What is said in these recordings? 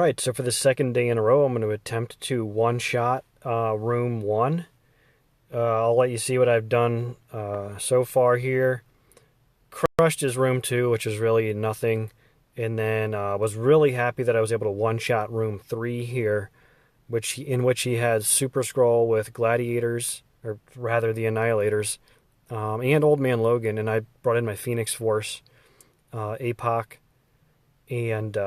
Alright, so for the second day in a row, I'm going to attempt to one-shot room 1. I'll let you see what I've done so far here. Crushed his room 2, which is really nothing. And then was really happy that I was able to one-shot room 3 here, in which he has Super Skrull with Gladiators, or rather the Annihilators, and Old Man Logan. And I brought in my Phoenix Force, APOC, and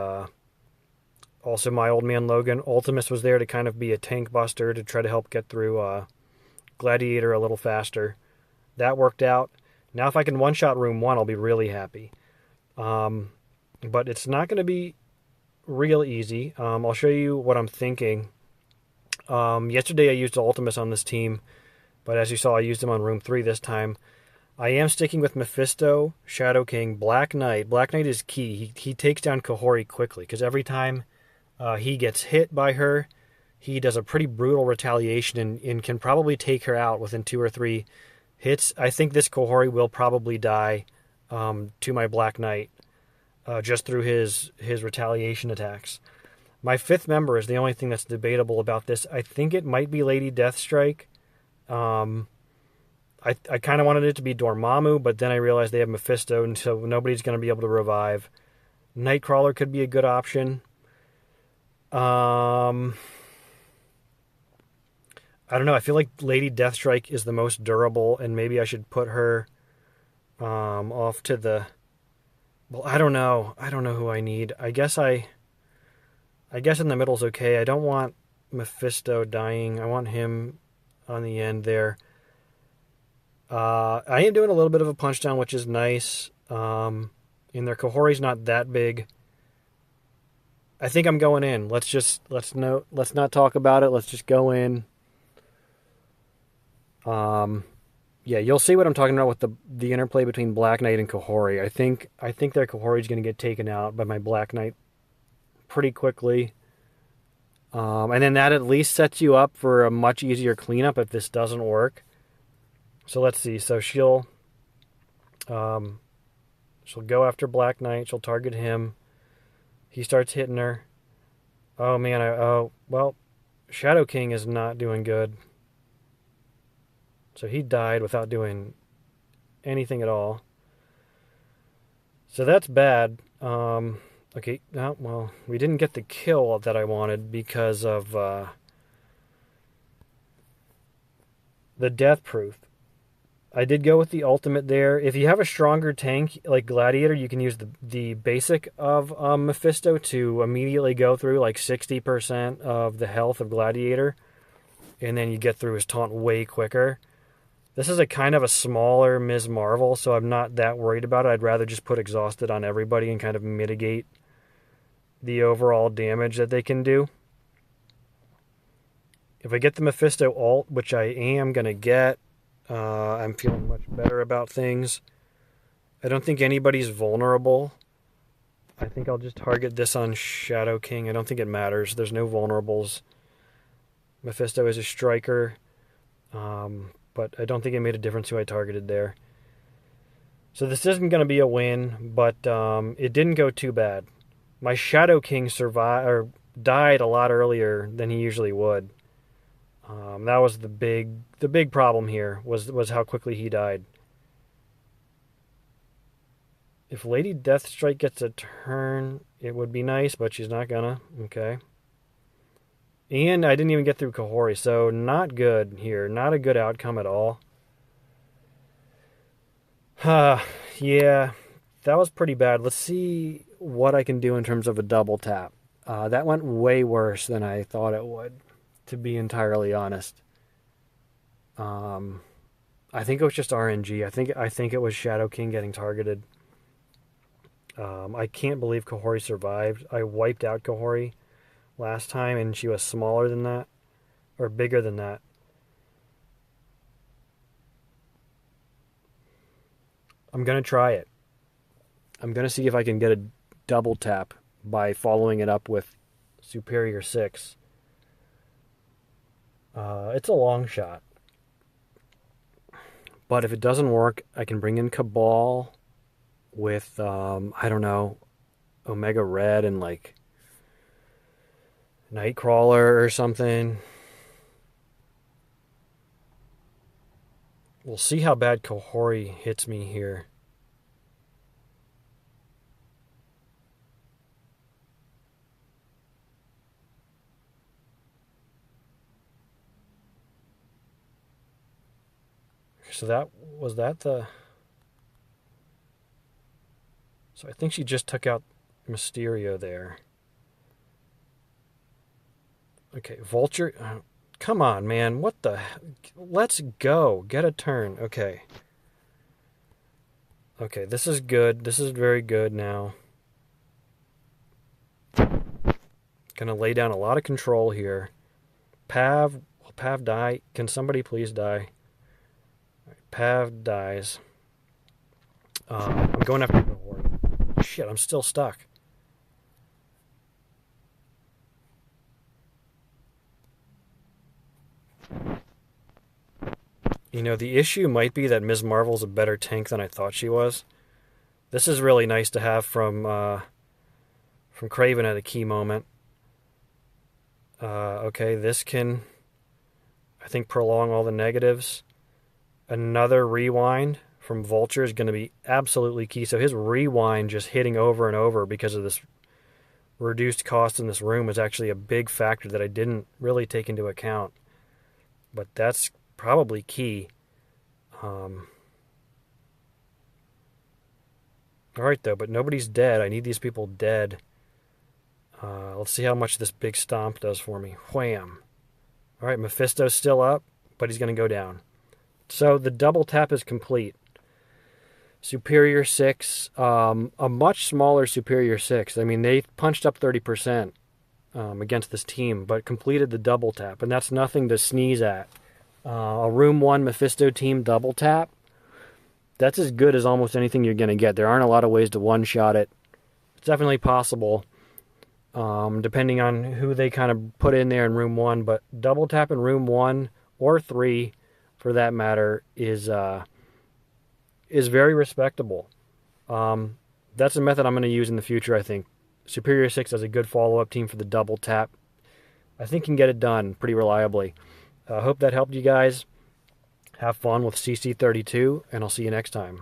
also my Old Man Logan. Ultimus was there to kind of be a tank buster to try to help get through Gladiator a little faster. That worked out. Now if I can one-shot room 1, I'll be really happy. But it's not going to be real easy. I'll show you what I'm thinking. Yesterday I used Ultimus on this team, but as you saw, I used him on room 3 this time. I am sticking with Mephisto, Shadow King, Black Knight. Black Knight is key. He takes down Kahori quickly, because every time he gets hit by her, he does a pretty brutal retaliation and can probably take her out within 2 or 3 hits. I think this Kahori will probably die to my Black Knight just through his retaliation attacks. My 5th member is the only thing that's debatable about this. I think it might be Lady Deathstrike. I kind of wanted it to be Dormammu, but then I realized they have Mephisto, and so nobody's going to be able to revive. Nightcrawler could be a good option. I don't know. I feel like Lady Deathstrike is the most durable, and maybe I should put her off to the... Well, I don't know. I don't know who I need. I guess in the middle's okay. I don't want Mephisto dying. I want him on the end there. I am doing a little bit of a punch down, which is nice. And their Kahori's not that big. I think I'm going in. Let's not talk about it. Let's just go in. Yeah, you'll see what I'm talking about with the interplay between Black Knight and Kahori. I think their Kahori's going to get taken out by my Black Knight pretty quickly. And then that at least sets you up for a much easier cleanup if this doesn't work. So let's see. So she'll go after Black Knight. She'll target him. He starts hitting her. Oh man, well, Shadow King is not doing good. So he died without doing anything at all. So that's bad. Okay, well, we didn't get the kill that I wanted because of the death proof. I did go with the ultimate there. If you have a stronger tank like Gladiator, you can use the basic of Mephisto to immediately go through like 60% of the health of Gladiator. And then you get through his taunt way quicker. This is a kind of a smaller Ms. Marvel, so I'm not that worried about it. I'd rather just put Exhausted on everybody and kind of mitigate the overall damage that they can do. If I get the Mephisto ult, which I am going to get, I'm feeling much better about things. I don't think anybody's vulnerable. I think I'll just target this on Shadow King. I don't think it matters. There's no vulnerables. Mephisto is a striker. But I don't think it made a difference who I targeted there. So this isn't going to be a win, but it didn't go too bad. My Shadow King died a lot earlier than he usually would. That was the big problem here, was how quickly he died. If Lady Deathstrike gets a turn, it would be nice, but she's not gonna. Okay. And I didn't even get through Kahori, so not good here. Not a good outcome at all. Yeah, that was pretty bad. Let's see what I can do in terms of a double tap. That went way worse than I thought it would, to be entirely honest. I think it was just RNG. I think it was Shadow King getting targeted. I can't believe Kahori survived. I wiped out Kahori last time, and she was smaller than that, or bigger than that. I'm going to try it. I'm going to see if I can get a double tap by following it up with Superior 6. It's a long shot. But if it doesn't work, I can bring in Cabal with, I don't know, Omega Red and like Nightcrawler or something. We'll see how bad Kahori hits me here. So So I think she just took out Mysterio there. Okay, Vulture. Come on, man. What the... Let's go. Get a turn. Okay. Okay, this is good. This is very good now. Gonna lay down a lot of control here. Pav. Will Pav die? Can somebody please die? Pav dies. I'm going after the horde. Shit, I'm still stuck. You know, the issue might be that Ms. Marvel's a better tank than I thought she was. This is really nice to have from Craven at a key moment. Okay, this can, I think, prolong all the negatives. Another rewind from Vulture is going to be absolutely key. So his rewind just hitting over and over because of this reduced cost in this room is actually a big factor that I didn't really take into account. But that's probably key. Alright, though, but nobody's dead. I need these people dead. Let's see how much this big stomp does for me. Wham. Alright, Mephisto's still up, but he's going to go down. So the double tap is complete. Superior 6, a much smaller Superior 6. I mean, they punched up 30% against this team, but completed the double tap, and that's nothing to sneeze at. A Room 1 Mephisto team double tap, that's as good as almost anything you're going to get. There aren't a lot of ways to one-shot it. It's definitely possible, depending on who they kind of put in there in Room 1, but double tap in Room 1 or 3, for that matter, is very respectable. That's a method I'm going to use in the future, I think. Superior 6 has a good follow-up team for the double tap. I think can get it done pretty reliably. I hope that helped you guys. Have fun with CC32, and I'll see you next time.